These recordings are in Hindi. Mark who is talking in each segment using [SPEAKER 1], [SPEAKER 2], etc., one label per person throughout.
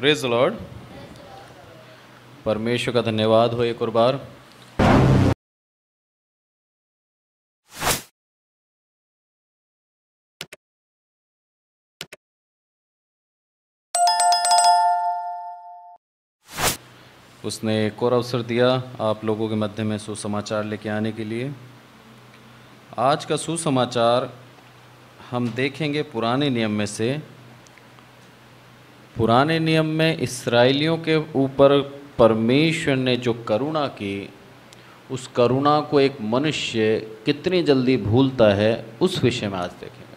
[SPEAKER 1] Praise the Lord. परमेश्वर का धन्यवाद हो एक और बार। उसने एक और अवसर दिया आप लोगों के मध्य में सुसमाचार लेके आने के लिए। आज का सुसमाचार हम देखेंगे पुराने नियम में से। पुराने नियम में इस्राएलियों के ऊपर परमेश्वर ने जो करुणा की, उस करुणा को एक मनुष्य कितनी जल्दी भूलता है, उस विषय में आज देखेंगे।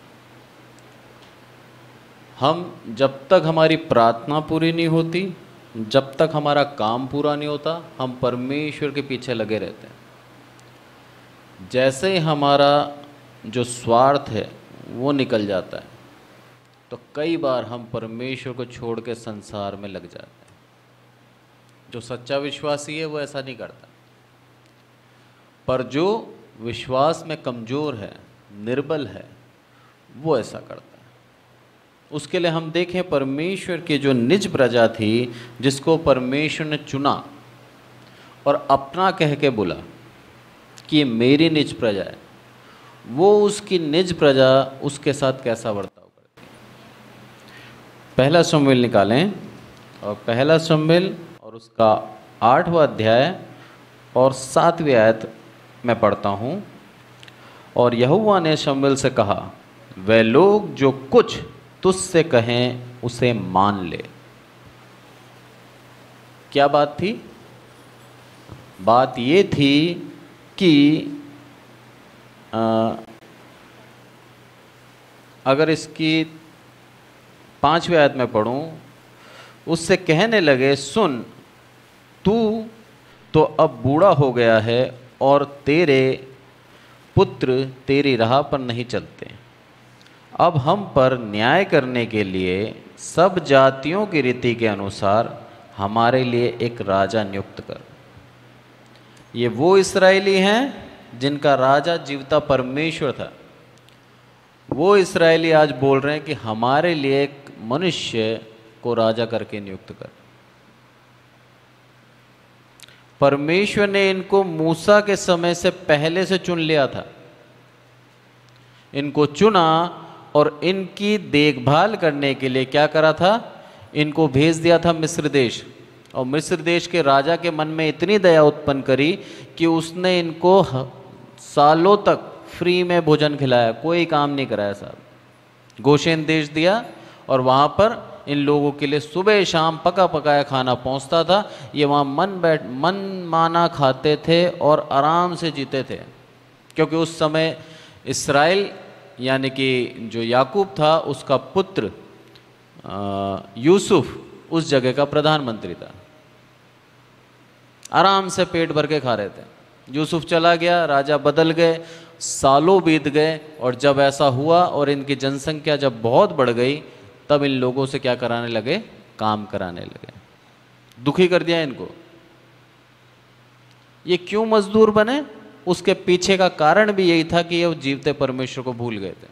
[SPEAKER 1] हम जब तक हमारी प्रार्थना पूरी नहीं होती, जब तक हमारा काम पूरा नहीं होता, हम परमेश्वर के पीछे लगे रहते हैं। जैसे ही हमारा जो स्वार्थ है वो निकल जाता है, तो कई बार हम परमेश्वर को छोड़ के संसार में लग जाते हैं। जो सच्चा विश्वासी है वो ऐसा नहीं करता, पर जो विश्वास में कमज़ोर है, निर्बल है, वो ऐसा करता है। उसके लिए हम देखें, परमेश्वर की जो निज प्रजा थी, जिसको परमेश्वर ने चुना और अपना कह के बोला कि ये मेरी निज प्रजा है, वो उसकी निज प्रजा उसके साथ कैसा बर्ताव करती है। पहला शमूएल निकालें, और पहला शमूएल और उसका 8वां अध्याय और 7वीं आयत मैं पढ़ता हूँ। और यहोवा ने शमूएल से कहा, वे लोग जो कुछ तुझसे कहें उसे मान ले। क्या बात थी? बात ये थी कि अगर इसकी 5वीं आयत में पढ़ूं, उससे कहने लगे, सुन, तू तो अब बूढ़ा हो गया है और तेरे पुत्र तेरी राह पर नहीं चलते। अब हम पर न्याय करने के लिए सब जातियों की रीति के अनुसार हमारे लिए एक राजा नियुक्त कर। ये वो इस्राएली हैं जिनका राजा जीवता परमेश्वर था। वो इस्राएली आज बोल रहे हैं कि हमारे लिए एक मनुष्य को राजा करके नियुक्त कर। परमेश्वर ने इनको मूसा के समय से पहले से चुन लिया था। इनको चुना और इनकी देखभाल करने के लिए क्या करा था? इनको भेज दिया था मिस्र देश। और मिस्र देश के राजा के मन में इतनी दया उत्पन्न करी कि उसने इनको सालों तक फ्री में भोजन खिलाया, कोई काम नहीं कराया साहब। गोशेन देश दिया और वहाँ पर इन लोगों के लिए सुबह शाम पका पकाया खाना पहुँचता था। ये वहाँ मन माना खाते थे और आराम से जीते थे, क्योंकि उस समय इस्राएल यानी कि जो याकूब था, उसका पुत्र यूसुफ उस जगह का प्रधानमंत्री था। आराम से पेट भर के खा रहे थे। यूसुफ चला गया, राजा बदल गए, सालों बीत गए, और जब ऐसा हुआ और इनकी जनसंख्या जब बहुत बढ़ गई, तब इन लोगों से क्या कराने लगे? काम कराने लगे। दुखी कर दिया इनको। ये क्यों मजदूर बने? उसके पीछे का कारण भी यही था कि ये जीवते परमेश्वर को भूल गए थे।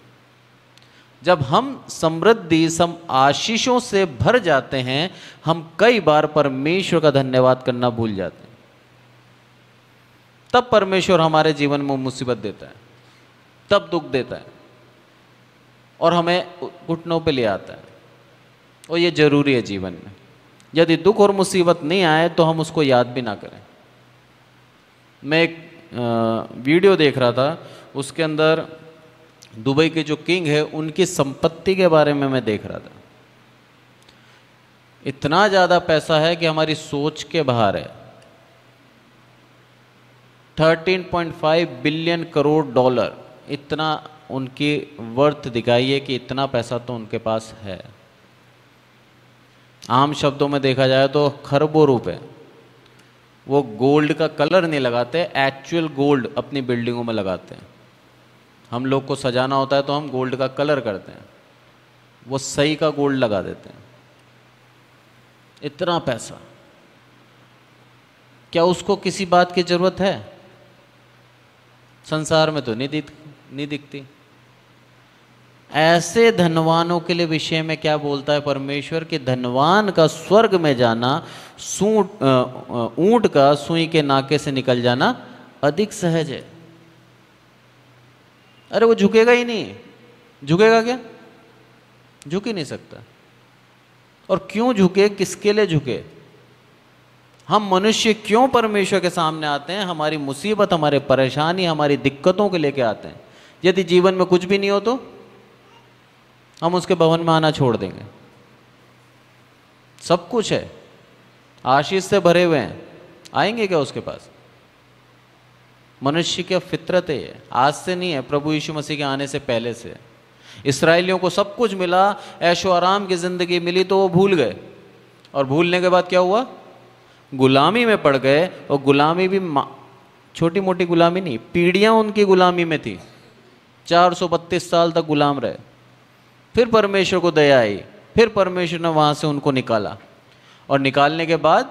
[SPEAKER 1] जब हम समृद्धि आशीषों से भर जाते हैं, हम कई बार परमेश्वर का धन्यवाद करना भूल जाते हैं। तब परमेश्वर हमारे जीवन में मुसीबत देता है, तब दुख देता है और हमें घुटनों पे ले आता है। और ये जरूरी है जीवन में। यदि दुख और मुसीबत नहीं आए तो हम उसको याद भी ना करें। मैं एक वीडियो देख रहा था, उसके अंदर दुबई के जो किंग है, उनकी संपत्ति के बारे में मैं देख रहा था। इतना ज़्यादा पैसा है कि हमारी सोच के बाहर है। 13.5 बिलियन करोड़ डॉलर, इतना उनकी वर्थ दिखाई है कि इतना पैसा तो उनके पास है। आम शब्दों में देखा जाए तो खरबों रुपए। वो गोल्ड का कलर नहीं लगाते, एक्चुअल गोल्ड अपनी बिल्डिंगों में लगाते हैं। हम लोग को सजाना होता है तो हम गोल्ड का कलर करते हैं, वो सही का गोल्ड लगा देते हैं। इतना पैसा, क्या उसको किसी बात की जरूरत है? संसार में तो नहीं दिखती। ऐसे धनवानों के लिए विषय में क्या बोलता है परमेश्वर कि धनवान का स्वर्ग में जाना ऊंट का सुई के नाके से निकल जाना अधिक सहज है। अरे वो झुकेगा ही नहीं, झुकेगा क्या? झुक ही नहीं सकता। और क्यों झुके, किसके लिए झुके? हम मनुष्य क्यों परमेश्वर के सामने आते हैं? हमारी मुसीबत, हमारे परेशानी, हमारी दिक्कतों के लेके आते हैं। यदि जीवन में कुछ भी नहीं हो तो हम उसके भवन में आना छोड़ देंगे। सब कुछ है, आशीष से भरे हुए हैं, आएंगे क्या उसके पास? मनुष्य की फितरत है ये, आज से नहीं है, प्रभु यीशु मसीह के आने से पहले से। इसराइलियों को सब कुछ मिला, ऐशो आराम की जिंदगी मिली, तो वो भूल गए। और भूलने के बाद क्या हुआ? गुलामी में पड़ गए। और गुलामी भी छोटी मोटी गुलामी नहीं, पीढ़ियां उनकी गुलामी में थी। 432 साल तक गुलाम रहे। फिर परमेश्वर को दया आई, फिर परमेश्वर ने वहां से उनको निकाला। और निकालने के बाद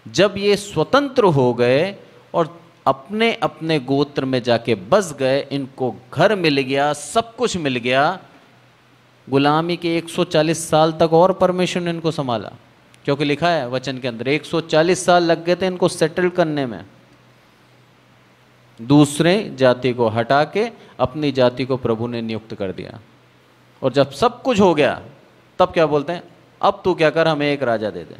[SPEAKER 1] जब ये स्वतंत्र हो गए और अपने अपने गोत्र में जाके बस गए, इनको घर मिल गया, सब कुछ मिल गया। गुलामी के 140 साल तक और परमेश्वर ने इनको संभाला, क्योंकि लिखा है वचन के अंदर 140 साल लग गए थे इनको सेटल करने में। दूसरे जाति को हटा के अपनी जाति को प्रभु ने नियुक्त कर दिया। और जब सब कुछ हो गया तब क्या बोलते हैं? अब तू क्या कर, हमें एक राजा दे दे।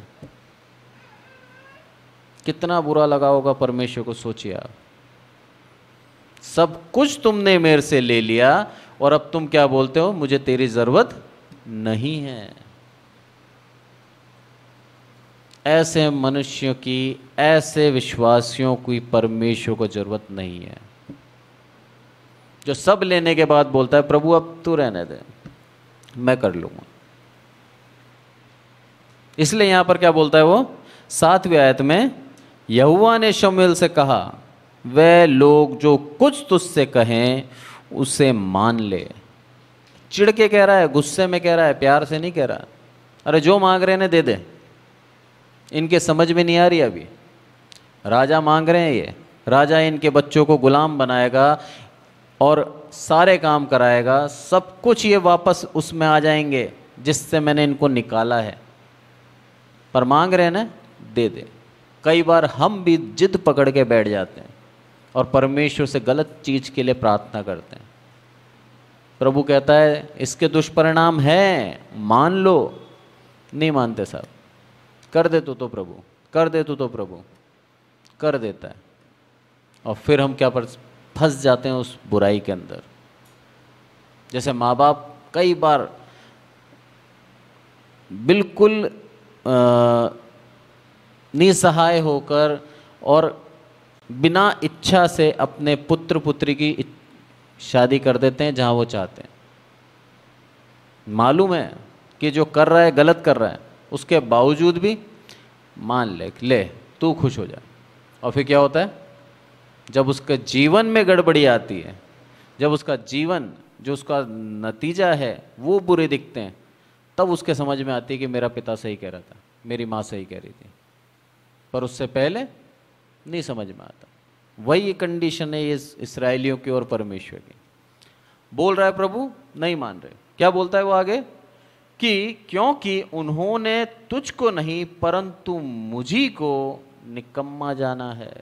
[SPEAKER 1] कितना बुरा लगा होगा परमेश्वर को, सोचिए आप। सब कुछ तुमने मेरे से ले लिया और अब तुम क्या बोलते हो? मुझे तेरी जरूरत नहीं है। ऐसे मनुष्यों की, ऐसे विश्वासियों की परमेश्वर को जरूरत नहीं है, जो सब लेने के बाद बोलता है प्रभु अब तू रहने दे, मैं कर लूंगा। इसलिए यहां पर क्या बोलता है वो 7वीं आयत में, यहोवा ने शमूएल से कहा, वे लोग जो कुछ तुझसे कहें उसे मान ले। चिढ़ के कह रहा है, गुस्से में कह रहा है, प्यार से नहीं कह रहा। अरे जो मांग रहे ने दे दे, इनके समझ में नहीं आ रही। अभी राजा मांग रहे हैं, ये राजा इनके बच्चों को गुलाम बनाएगा और सारे काम कराएगा, सब कुछ ये वापस उसमें आ जाएंगे जिससे मैंने इनको निकाला है। पर मांग रहे हैं ना, दे दे। कई बार हम भी जिद पकड़ के बैठ जाते हैं और परमेश्वर से गलत चीज के लिए प्रार्थना करते हैं। प्रभु कहता है इसके दुष्परिणाम हैं, मान लो। नहीं मानते साहब। कर दे तो प्रभु, कर दे तो प्रभु कर देता है। और फिर हम क्या पर फंस जाते हैं उस बुराई के अंदर। जैसे माँ बाप कई बार बिल्कुल निसहाय होकर और बिना इच्छा से अपने पुत्र पुत्री की शादी कर देते हैं जहाँ वो चाहते हैं। मालूम है कि जो कर रहा है गलत कर रहा है, उसके बावजूद भी मान ले तू खुश हो जा। और फिर क्या होता है? जब उसके जीवन में गड़बड़ी आती है, जब उसका जीवन जो उसका नतीजा है वो बुरे दिखते हैं, तब उसके समझ में आती है कि मेरा पिता सही कह रहा था, मेरी माँ सही कह रही थी। पर उससे पहले नहीं समझ में आता। वही कंडीशन है ये इसराइलियों की और परमेश्वर की। बोल रहा है प्रभु, नहीं मान रहे। क्या बोलता है वो आगे? कि क्योंकि उन्होंने तुझको नहीं परंतु मुझी को निकम्मा जाना है।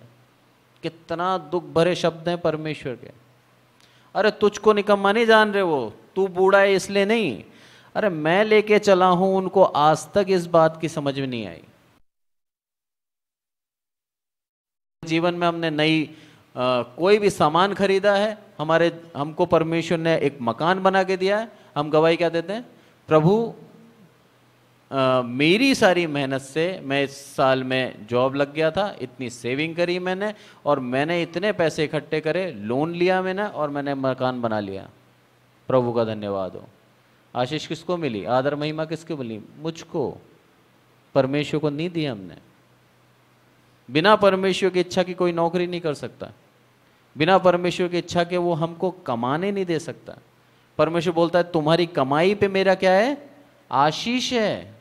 [SPEAKER 1] कितना दुख भरे शब्द हैं परमेश्वर के। अरे तुझको निकम्मा नहीं जान रहे वो, तू बूढ़ा है इसलिए नहीं। अरे मैं लेके चला हूं उनको, आज तक इस बात की समझ में नहीं आई। जीवन में हमने नई कोई भी सामान खरीदा है, हमको परमेश्वर ने एक मकान बना के दिया है, हम गवाही क्या देते हैं? प्रभु मेरी सारी मेहनत से मैं इस साल में जॉब लग गया था, इतनी सेविंग करी मैंने और मैंने इतने पैसे इकट्ठे करे, लोन लिया मैंने और मैंने मकान बना लिया। प्रभु का धन्यवाद हो। आशीष किसको मिली? आदर महिमा किसको मिली? मुझको। परमेश्वर को नहीं दी हमने। बिना परमेश्वर की इच्छा की कोई नौकरी नहीं कर सकता। बिना परमेश्वर की इच्छा के वो हमको कमाने नहीं दे सकता। परमेश्वर बोलता है तुम्हारी कमाई पे मेरा क्या है? आशीष है।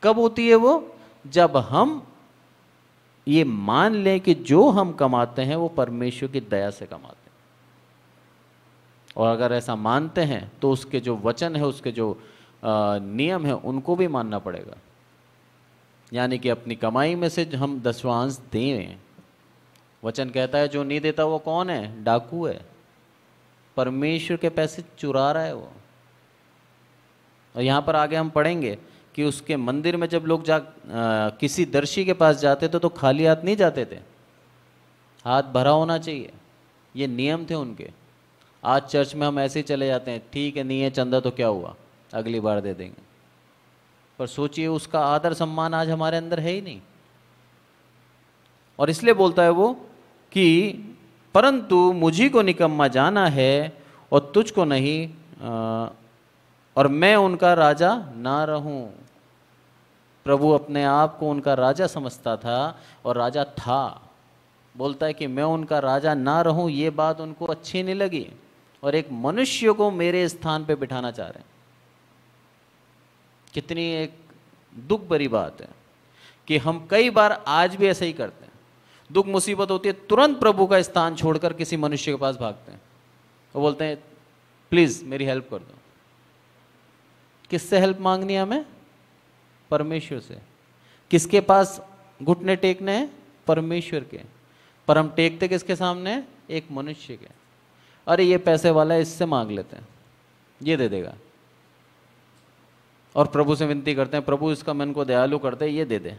[SPEAKER 1] कब होती है वो? जब हम ये मान लें कि जो हम कमाते हैं वो परमेश्वर की दया से कमाते हैं। और अगर ऐसा मानते हैं तो उसके जो वचन है, उसके जो नियम है, उनको भी मानना पड़ेगा। यानी कि अपनी कमाई में से हम दशवांश दें। वचन कहता है जो नहीं देता वो कौन है? डाकू है, परमेश्वर के पैसे चुरा रहा है वो। और यहाँ पर आगे हम पढ़ेंगे कि उसके मंदिर में जब लोग किसी दर्शी के पास जाते थे तो खाली हाथ नहीं जाते थे, हाथ भरा होना चाहिए। ये नियम थे उनके। आज चर्च में हम ऐसे ही चले जाते हैं, ठीक है नहीं है चंदा तो क्या हुआ, अगली बार दे देंगे। पर सोचिए उसका आदर सम्मान आज हमारे अंदर है ही नहीं। और इसलिए बोलता है वो कि परंतु मुझी को निकम्मा जाना है और तुझको नहीं, और मैं उनका राजा ना रहूं। प्रभु अपने आप को उनका राजा समझता था और राजा था। बोलता है कि मैं उनका राजा ना रहूं, ये बात उनको अच्छी नहीं लगी और एक मनुष्य को मेरे स्थान पे बिठाना चाह रहे हैं। कितनी एक दुख भरी बात है कि हम कई बार आज भी ऐसे ही करते हैं। दुख मुसीबत होती है, तुरंत प्रभु का स्थान छोड़कर किसी मनुष्य के पास भागते हैं। वो बोलते हैं प्लीज मेरी हेल्प कर दो। किससे हेल्प मांगनी है हमें? परमेश्वर से। किसके पास घुटने टेकने हैं? परमेश्वर के। पर हम टेकते किसके सामने? एक मनुष्य के। अरे ये पैसे वाला है, इससे मांग लेते हैं, ये दे देगा। और प्रभु से विनती करते हैं, प्रभु इसका मन को दयालु करते, ये दे दे।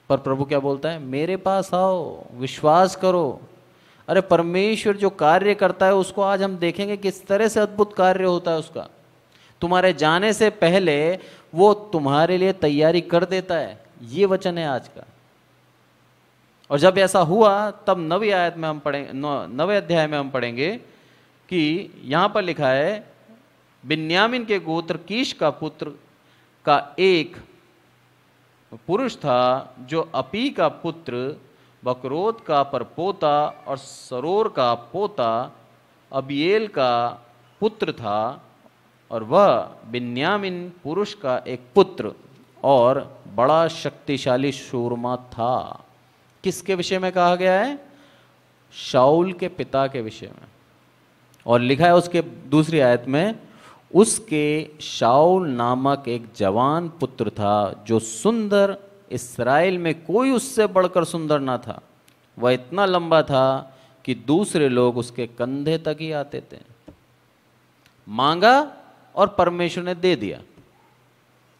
[SPEAKER 1] पर प्रभु क्या बोलता है? मेरे पास आओ, विश्वास करो। अरे परमेश्वर जो कार्य करता है उसको आज हम देखेंगे किस तरह से अद्भुत कार्य होता है उसका। तुम्हारे जाने से पहले वो तुम्हारे लिए तैयारी कर देता है। ये वचन है आज का। और जब ऐसा हुआ तब 9वीं आयत में हम पढ़ेंगे, 9वें अध्याय में हम पढ़ेंगे कि यहां पर लिखा है बिन्यामीन के गोत्र कीश का पुत्र का एक पुरुष था जो अपी का पुत्र बकरोत का परपोता और सरोर का पोता अबिएल का पुत्र था, और वह बिन्यामीन पुरुष का एक पुत्र और बड़ा शक्तिशाली शूरमा था। किसके विषय में कहा गया है? शाऊल के पिता के विषय में। और लिखा है उसके दूसरी आयत में, उसके शाऊल नामक एक जवान पुत्र था जो सुंदर, इस्राएल में कोई उससे बढ़कर सुंदर ना था। वह इतना लंबा था कि दूसरे लोग उसके कंधे तक ही आते थे। मांगा और परमेश्वर ने दे दिया।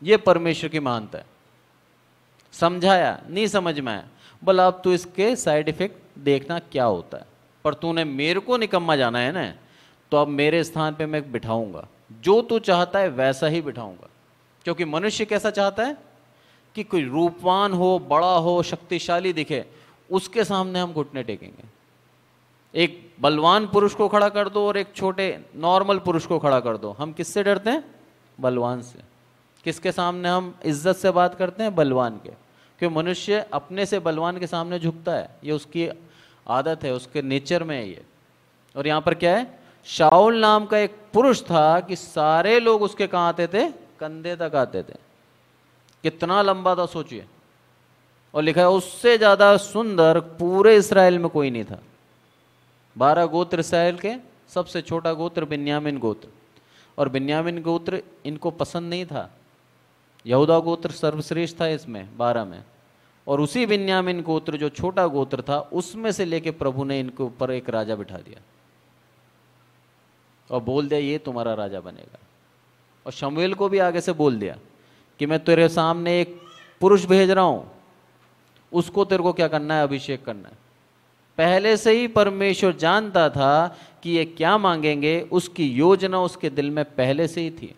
[SPEAKER 1] यह परमेश्वर की महानता है। समझाया, नहीं समझ में आया, बोला अब तू इसके साइड इफेक्ट देखना क्या होता है। पर तूने मेरे को निकम्मा जाना है ना, तो अब मेरे स्थान पे मैं बिठाऊंगा, जो तू चाहता है वैसा ही बिठाऊंगा। क्योंकि मनुष्य कैसा चाहता है कि कोई रूपवान हो, बड़ा हो, शक्तिशाली दिखे, उसके सामने हम घुटने टेकेंगे। एक बलवान पुरुष को खड़ा कर दो और एक छोटे नॉर्मल पुरुष को खड़ा कर दो, हम किससे डरते हैं? बलवान से। किसके सामने हम इज्जत से बात करते हैं? बलवान के। क्यों? मनुष्य अपने से बलवान के सामने झुकता है, ये उसकी आदत है, उसके नेचर में है ये। और यहां पर क्या है? शाऊल नाम का एक पुरुष था कि सारे लोग उसके कहां आते थे? कंधे तक आते थे। कितना लंबा था सोचिए। और लिखा है उससे ज्यादा सुंदर पूरे इसराइल में कोई नहीं था। 12 गोत्र इसराइल के, सबसे छोटा गोत्र बिन्यामीन गोत्र। और बिन्यामीन गोत्र इनको पसंद नहीं था। यहूदा गोत्र सर्वश्रेष्ठ था इसमें 12 में, और उसी बिन्यामीन गोत्र जो छोटा गोत्र था उसमें से लेके प्रभु ने इनके ऊपर एक राजा बिठा दिया और बोल दिया ये तुम्हारा राजा बनेगा। और शमूएल को भी आगे से बोल दिया कि मैं तेरे सामने एक पुरुष भेज रहा हूं, उसको तेरे को क्या करना है? अभिषेक करना है। पहले से ही परमेश्वर जानता था कि ये क्या मांगेंगे, उसकी योजना उसके दिल में पहले से ही थी।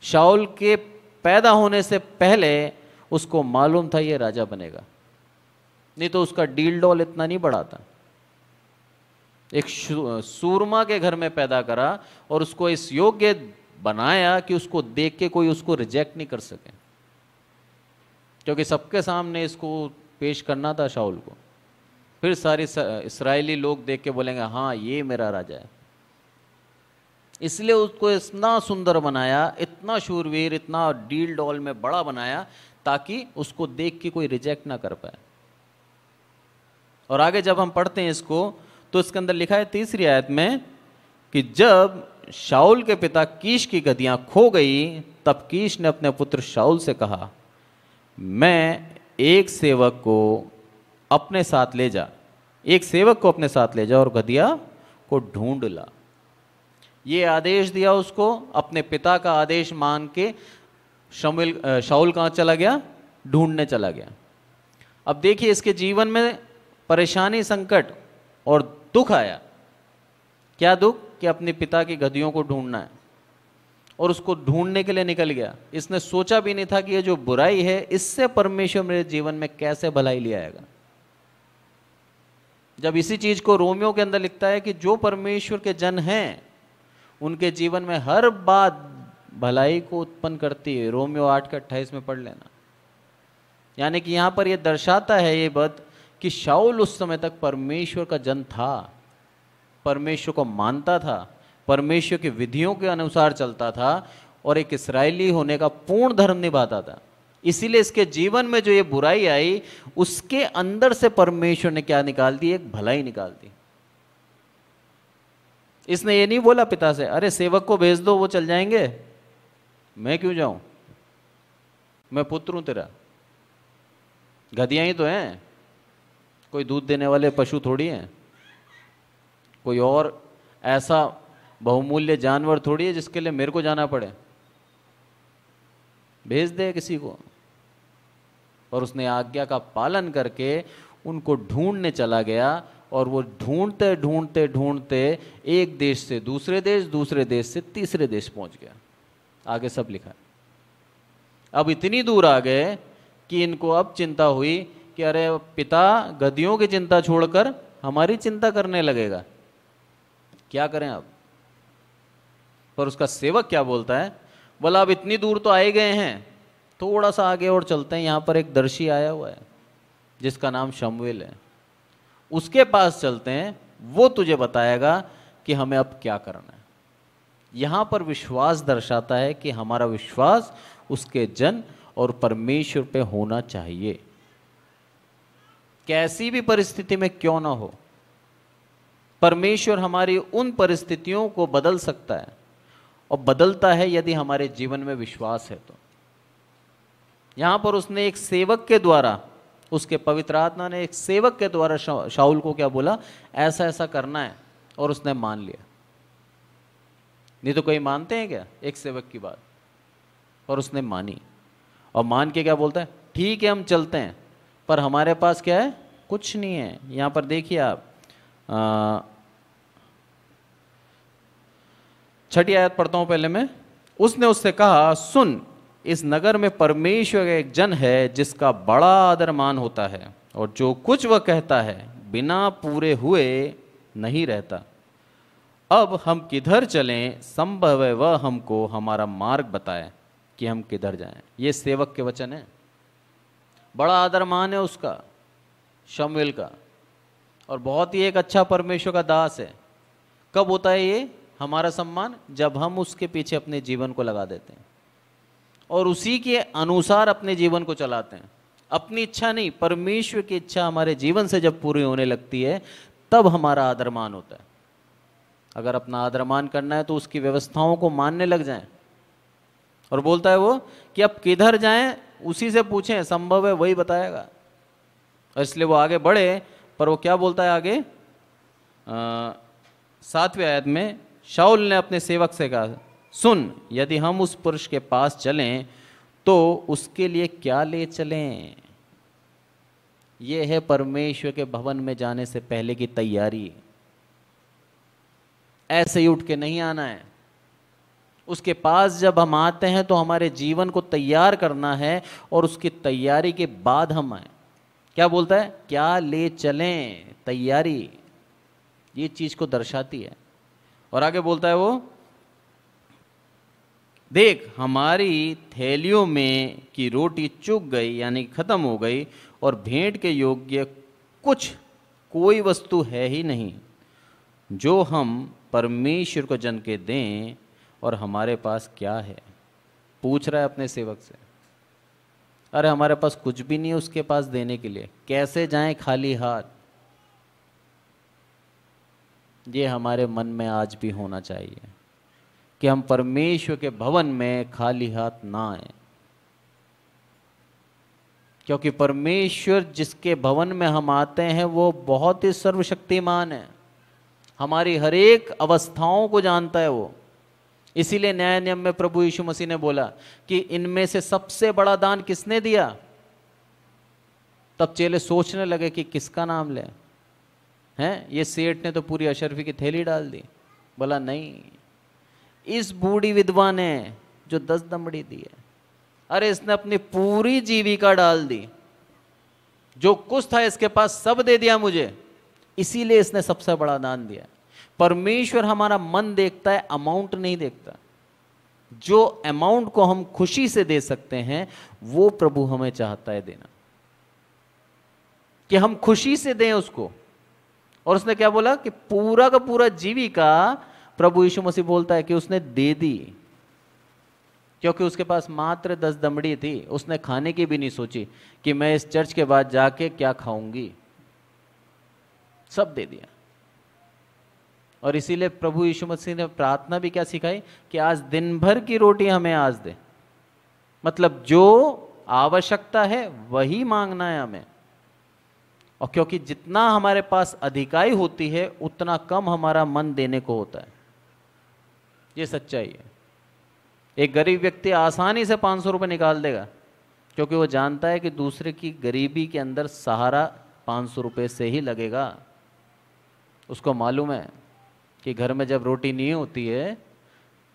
[SPEAKER 1] शाऊल के पैदा होने से पहले उसको मालूम था ये राजा बनेगा, नहीं तो उसका डील डॉल इतना नहीं बढ़ा था। एक सूरमा के घर में पैदा करा और उसको इस योग्य बनाया कि उसको देख के कोई उसको रिजेक्ट नहीं कर सके, क्योंकि सबके सामने इसको पेश करना था शाऊल को। फिर सारे इस्राएली लोग देख के बोलेंगे हाँ ये मेरा राजा है। इसलिए उसको इतना सुंदर बनाया, इतना शूरवीर, इतना डील डॉल में बड़ा बनाया ताकि उसको देख के कोई रिजेक्ट ना कर पाए। और आगे जब हम पढ़ते हैं इसको तो इसके अंदर लिखा है 3री आयत में कि जब शाऊल के पिता कीश की गदहियां खो गई, तब कीश ने अपने पुत्र शाऊल से कहा, मैं एक सेवक को अपने साथ ले जा, एक सेवक को अपने साथ ले जा और गदहिया को ढूंढ ला। ये आदेश दिया उसको, अपने पिता का आदेश मान के शाऊल कहाँ चला गया? ढूंढने चला गया। अब देखिए इसके जीवन में परेशानी, संकट और दुख आया। क्या दुख? कि अपने पिता की गदहियों को ढूंढना है, और उसको ढूंढने के लिए निकल गया। इसने सोचा भी नहीं था कि ये जो बुराई है इससे परमेश्वर मेरे जीवन में कैसे भलाई ले आएगा। जब इसी चीज को रोमियो के अंदर लिखता है कि जो परमेश्वर के जन हैं उनके जीवन में हर बात भलाई को उत्पन्न करती है। रोमियो 8:28 में पढ़ लेना। यानी कि यहां पर यह दर्शाता है ये बात कि शाऊल उस समय तक परमेश्वर का जन था, परमेश्वर को मानता था, परमेश्वर की विधियों के अनुसार चलता था और एक इस्राएली होने का पूर्ण धर्म निभाता था। इसीलिए इसके जीवन में जो ये बुराई आई, उसके अंदर से परमेश्वर ने क्या निकाल दी? एक भलाई निकाल दी। इसने ये नहीं बोला पिता से, अरे सेवक को भेज दो वो चल जाएंगे, मैं क्यों जाऊं, मैं पुत्र हूं तेरा, गदहियां ही तो हैं, कोई दूध देने वाले पशु थोड़ी हैं, कोई और ऐसा बहुमूल्य जानवर थोड़ी है जिसके लिए मेरे को जाना पड़े, भेज दे किसी को। और उसने आज्ञा का पालन करके उनको ढूंढने चला गया, और वो ढूंढते ढूंढते ढूंढते एक देश से दूसरे देश, दूसरे देश से तीसरे देश पहुंच गया। आगे सब लिखा है। अब इतनी दूर आ गए कि इनको अब चिंता हुई कि अरे पिता गदहियों की चिंता छोड़कर हमारी चिंता करने लगेगा, क्या करें अब। पर उसका सेवक क्या बोलता है? बोला अब इतनी दूर तो आए गए हैं, थोड़ा सा आगे और चलते हैं, यहां पर एक दर्शी आया हुआ है जिसका नाम शमूएल है, उसके पास चलते हैं, वो तुझे बताएगा कि हमें अब क्या करना है। यहां पर विश्वास दर्शाता है कि हमारा विश्वास उसके जन और परमेश्वर पे होना चाहिए, कैसी भी परिस्थिति में क्यों ना हो। परमेश्वर हमारी उन परिस्थितियों को बदल सकता है, और बदलता है यदि हमारे जीवन में विश्वास है तो। यहां पर उसने एक सेवक के द्वारा, उसके पवित्र आत्मा ने एक सेवक के द्वारा शाऊल को क्या बोला? ऐसा ऐसा करना है, और उसने मान लिया। नहीं तो कोई मानते हैं क्या एक सेवक की बात? और उसने मानी, और मान के क्या बोलता है? ठीक है हम चलते हैं, पर हमारे पास क्या है? कुछ नहीं है। यहां पर देखिए आप 6ठी आयत पढ़ता हूं पहले मैं। उसने उससे कहा, सुन, इस नगर में परमेश्वर का एक जन है जिसका बड़ा आदर मान होता है, और जो कुछ वह कहता है बिना पूरे हुए नहीं रहता। अब हम किधर चलें? संभव है वह हमको हमारा मार्ग बताए कि हम किधर जाएं। ये सेवक के वचन है। बड़ा आदर मान है उसका, शमूएल का, और बहुत ही एक अच्छा परमेश्वर का दास है। कब होता है ये हमारा सम्मान? जब हम उसके पीछे अपने जीवन को लगा देते हैं और उसी के अनुसार अपने जीवन को चलाते हैं। अपनी इच्छा नहीं, परमेश्वर की इच्छा हमारे जीवन से जब पूरी होने लगती है, तब हमारा आदरमान होता है। अगर अपना आदरमान करना है तो उसकी व्यवस्थाओं को मानने लग जाएं। और बोलता है वो कि अब किधर जाएं, उसी से पूछें, संभव है वही बताएगा। और इसलिए वो आगे बढ़े, पर वो क्या बोलता है आगे 7वीं आयत में? शाऊल ने अपने सेवक से कहा, सुन, यदि हम उस पुरुष के पास चलें तो उसके लिए क्या ले चलें? यह है परमेश्वर के भवन में जाने से पहले की तैयारी। ऐसे ही उठ के नहीं आना है। उसके पास जब हम आते हैं तो हमारे जीवन को तैयार करना है, और उसकी तैयारी के बाद हम आए। क्या बोलता है? क्या ले चलें? तैयारी ये चीज को दर्शाती है। और आगे बोलता है वो, देख, हमारी थैलियों में की रोटी चुक गई, यानी खत्म हो गई, और भेंट के योग्य कुछ कोई वस्तु है ही नहीं जो हम परमेश्वर को जन के दें, और हमारे पास क्या है? पूछ रहा है अपने सेवक से। अरे हमारे पास कुछ भी नहीं है उसके पास देने के लिए, कैसे जाएं खाली हाथ? ये हमारे मन में आज भी होना चाहिए कि हम परमेश्वर के भवन में खाली हाथ ना आए, क्योंकि परमेश्वर जिसके भवन में हम आते हैं वो बहुत ही सर्वशक्तिमान है, हमारी हर एक अवस्थाओं को जानता है वो। इसीलिए न्याय नियम में प्रभु यीशु मसीह ने बोला कि इनमें से सबसे बड़ा दान किसने दिया। तब चेले सोचने लगे कि किसका नाम ले, हैं ये सेठ ने तो पूरी अशर्फी की थैली डाल दी। बोला नहीं, इस बूढ़ी विधवा ने जो 10 दमड़ी दी है, अरे इसने अपनी पूरी जीविका डाल दी, जो कुछ था इसके पास सब दे दिया मुझे, इसीलिए इसने सबसे बड़ा दान दिया। परमेश्वर हमारा मन देखता है, अमाउंट नहीं देखता। जो अमाउंट को हम खुशी से दे सकते हैं वो प्रभु हमें चाहता है देना, कि हम खुशी से दें उसको। और उसने क्या बोला कि पूरा का पूरा जीविका प्रभु यीशु मसीह बोलता है कि उसने दे दी, क्योंकि उसके पास मात्र 10 दमड़ी थी। उसने खाने की भी नहीं सोची कि मैं इस चर्च के बाद जाके क्या खाऊंगी, सब दे दिया। और इसीलिए प्रभु यीशु मसीह ने प्रार्थना भी क्या सिखाई कि आज दिन भर की रोटी हमें आज दे, मतलब जो आवश्यकता है वही मांगना है हमें। और क्योंकि जितना हमारे पास अधिकाई होती है उतना कम हमारा मन देने को होता है, ये सच्चाई है। एक गरीब व्यक्ति आसानी से 500 रुपये निकाल देगा, क्योंकि वो जानता है कि दूसरे की गरीबी के अंदर सहारा 500 रुपये से ही लगेगा। उसको मालूम है कि घर में जब रोटी नहीं होती है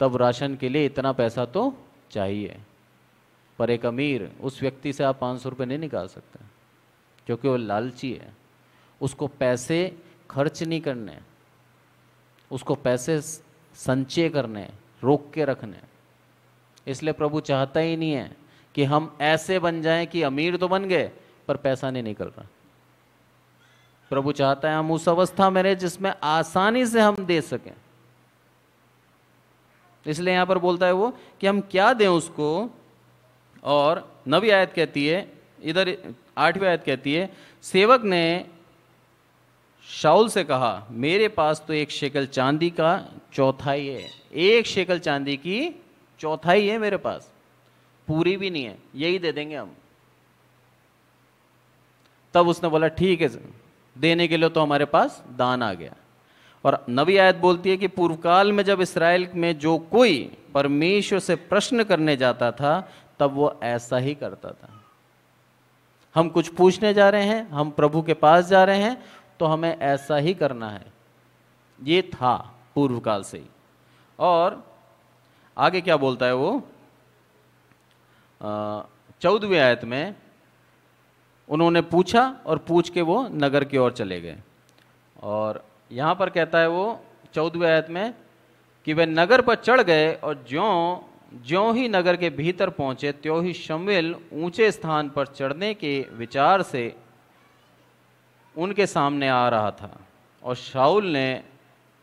[SPEAKER 1] तब राशन के लिए इतना पैसा तो चाहिए। पर एक अमीर उस व्यक्ति से आप 500 रुपये नहीं निकाल सकते, क्योंकि वो लालची है। उसको पैसे खर्च नहीं करने, उसको पैसे संचय करने, रोक के रखने। इसलिए प्रभु चाहता ही नहीं है कि हम ऐसे बन जाएं कि अमीर तो बन गए पर पैसा नहीं निकल रहा। प्रभु चाहता है हम उस अवस्था में रहे जिसमें आसानी से हम दे सकें। इसलिए यहां पर बोलता है वो कि हम क्या दें उसको। और 9वीं आयत कहती है, इधर 8वीं आयत कहती है, सेवक ने शाऊल से कहा मेरे पास तो 1 शेकल चांदी का चौथाई है, 1 शेकल चांदी की चौथाई है मेरे पास, पूरी भी नहीं है, यही दे देंगे हम। तब उसने बोला ठीक है, देने के लिए तो हमारे पास दान आ गया। और 9वीं आयत बोलती है कि पूर्व काल में जब इसराइल में जो कोई परमेश्वर से प्रश्न करने जाता था तब वो ऐसा ही करता था। हम कुछ पूछने जा रहे हैं, हम प्रभु के पास जा रहे हैं, तो हमें ऐसा ही करना है। ये था पूर्व काल से ही। और आगे क्या बोलता है वो 14वीं आयत में, उन्होंने पूछा और पूछ के वो नगर की ओर चले गए। और यहाँ पर कहता है वो 14वीं आयत में कि वे नगर पर चढ़ गए और ज्यों ही नगर के भीतर पहुंचे त्यों ही शमूएल ऊंचे स्थान पर चढ़ने के विचार से उनके सामने आ रहा था। और शाऊल ने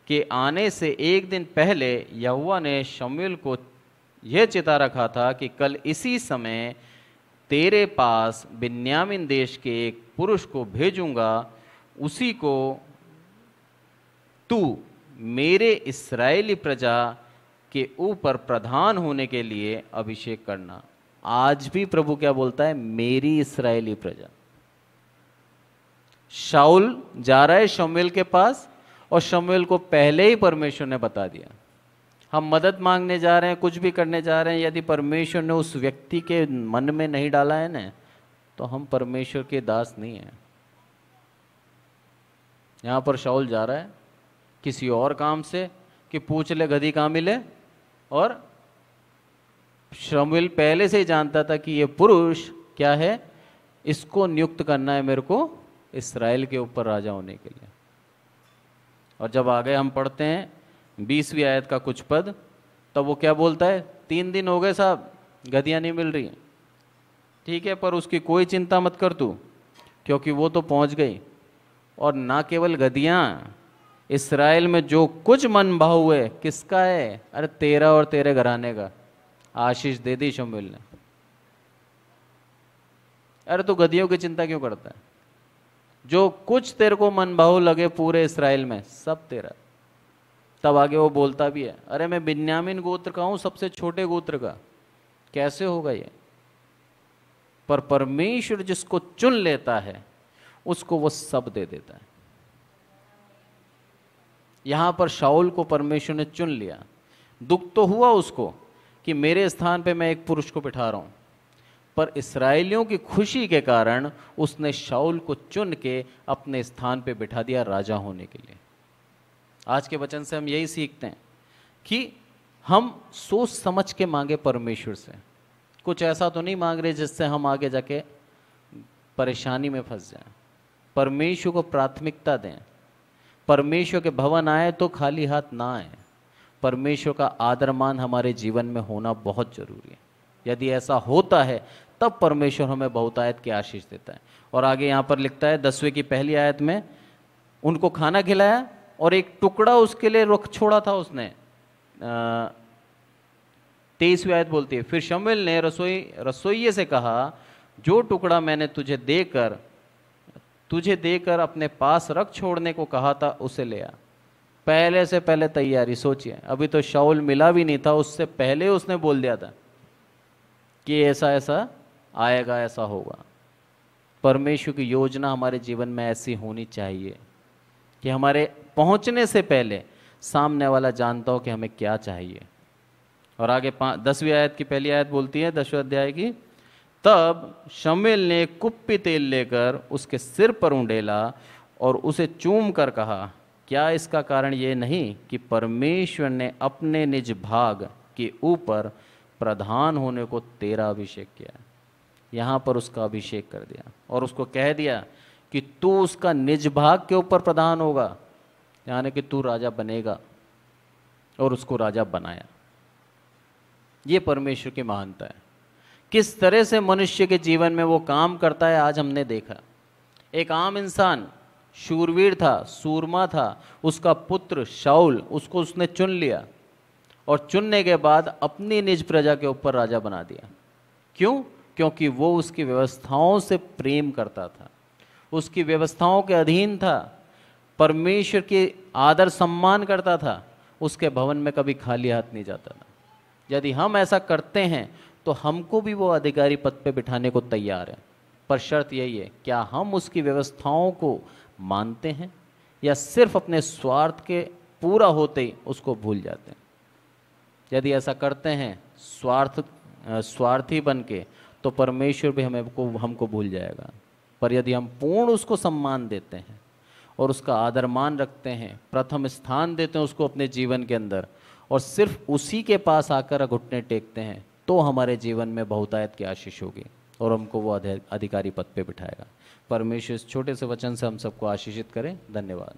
[SPEAKER 1] के आने से एक दिन पहले यहोवा ने शमूएल को यह चिता रखा था कि कल इसी समय तेरे पास बिन्यामीन देश के एक पुरुष को भेजूंगा, उसी को तू मेरे इस्राएली प्रजा के ऊपर प्रधान होने के लिए अभिषेक करना। आज भी प्रभु क्या बोलता है, मेरी इस्राएली प्रजा। शाऊल जा रहा है शमूएल के पास और शमूएल को पहले ही परमेश्वर ने बता दिया। हम मदद मांगने जा रहे हैं, कुछ भी करने जा रहे हैं, यदि परमेश्वर ने उस व्यक्ति के मन में नहीं डाला है ना, तो हम परमेश्वर के दास नहीं हैं। यहां पर शाऊल जा रहा है किसी और काम से कि पूछ ले गधी कहाँ मिले, और शमूएल पहले से ही जानता था कि ये पुरुष क्या है, इसको नियुक्त करना है मेरे को इस्राएल के ऊपर राजा होने के लिए। और जब आगे हम पढ़ते हैं 20वीं आयत का कुछ पद, तब वो क्या बोलता है, 3 दिन हो गए साहब, गधियाँ नहीं मिल रही हैं। ठीक है, पर उसकी कोई चिंता मत कर तू, क्योंकि वो तो पहुंच गई। और ना केवल गधियाँ, इस्राएल में जो कुछ मन भाव है किसका है, अरे तेरा और तेरे घराने का। आशीष दे दी शमूएल ने। अरे तू गधियों की चिंता क्यों करता है, जो कुछ तेरे को मन भाव लगे पूरे इस्राएल में सब तेरा। तब आगे वो बोलता भी है, अरे मैं बिन्यामीन गोत्र का हूं, सबसे छोटे गोत्र का, कैसे होगा ये? पर परमेश्वर जिसको चुन लेता है उसको वो सब दे देता है। यहां पर शाऊल को परमेश्वर ने चुन लिया। दुख तो हुआ उसको कि मेरे स्थान पे मैं एक पुरुष को बिठा रहा हूं, पर इस्राएलियों की खुशी के कारण उसने शाऊल को चुन के अपने स्थान पे बिठा दिया राजा होने के लिए। आज के वचन से हम यही सीखते हैं कि हम सोच समझ के मांगे परमेश्वर से, कुछ ऐसा तो नहीं मांग रहे जिससे हम आगे जाके परेशानी में फंस जाएं। परमेश्वर को प्राथमिकता दें। परमेश्वर के भवन आए तो खाली हाथ ना आए। परमेश्वर का आदर मान हमारे जीवन में होना बहुत जरूरी है। यदि ऐसा होता है तब परमेश्वर हमें बहुतायत की आशीष देता है। और आगे यहाँ पर लिखता है 10वें की पहली आयत में, उनको खाना खिलाया और एक टुकड़ा उसके लिए रख छोड़ा था उसने। 23वीं आयत बोलती है, फिर शमूएल ने रसोइये से कहा, जो टुकड़ा मैंने तुझे देकर अपने पास रख छोड़ने को कहा था उसे ले आ। पहले से पहले तैयारी। सोचिए, अभी तो शाऊल मिला भी नहीं था, उससे पहले उसने बोल दिया था कि ऐसा ऐसा आएगा, ऐसा होगा। परमेश्वर की योजना हमारे जीवन में ऐसी होनी चाहिए कि हमारे पहुंचने से पहले सामने वाला जानता हो कि हमें क्या चाहिए। और आगे 10वीं आयत की पहली आयत बोलती है 10वें अध्याय की, तब शमूएल ने कुप्पी तेल लेकर उसके सिर पर उंडेला और उसे चूम कर कहा, क्या इसका कारण ये नहीं कि परमेश्वर ने अपने निज भाग के ऊपर प्रधान होने को तेरा अभिषेक किया? यहाँ पर उसका अभिषेक कर दिया और उसको कह दिया कि तू उसका निज भाग के ऊपर प्रधान होगा, यानी कि तू राजा बनेगा, और उसको राजा बनाया। ये परमेश्वर की महानता है। किस तरह से मनुष्य के जीवन में वो काम करता है आज हमने देखा। एक आम इंसान शूरवीर था, सूरमा था, उसका पुत्र शाऊल, उसको उसने चुन लिया और चुनने के बाद अपनी निज प्रजा के ऊपर राजा बना दिया। क्यों? क्योंकि वो उसकी व्यवस्थाओं से प्रेम करता था, उसकी व्यवस्थाओं के अधीन था, परमेश्वर के आदर सम्मान करता था, उसके भवन में कभी खाली हाथ नहीं जाता था। यदि हम ऐसा करते हैं तो हमको भी वो अधिकारी पद पे बिठाने को तैयार है, पर शर्त यही है, क्या हम उसकी व्यवस्थाओं को मानते हैं या सिर्फ अपने स्वार्थ के पूरा होते ही उसको भूल जाते हैं। यदि ऐसा करते हैं स्वार्थी बन के, तो परमेश्वर भी हमको भूल जाएगा। पर यदि हम पूर्ण उसको सम्मान देते हैं और उसका आदर मान रखते हैं, प्रथम स्थान देते हैं उसको अपने जीवन के अंदर, और सिर्फ उसी के पास आकर घुटने टेकते हैं, तो हमारे जीवन में बहुतायत की आशीष होगी और हमको वो अधिकारी पद पे बिठाएगा। परमेश्वर इस छोटे से वचन से हम सबको आशीषित करें। धन्यवाद।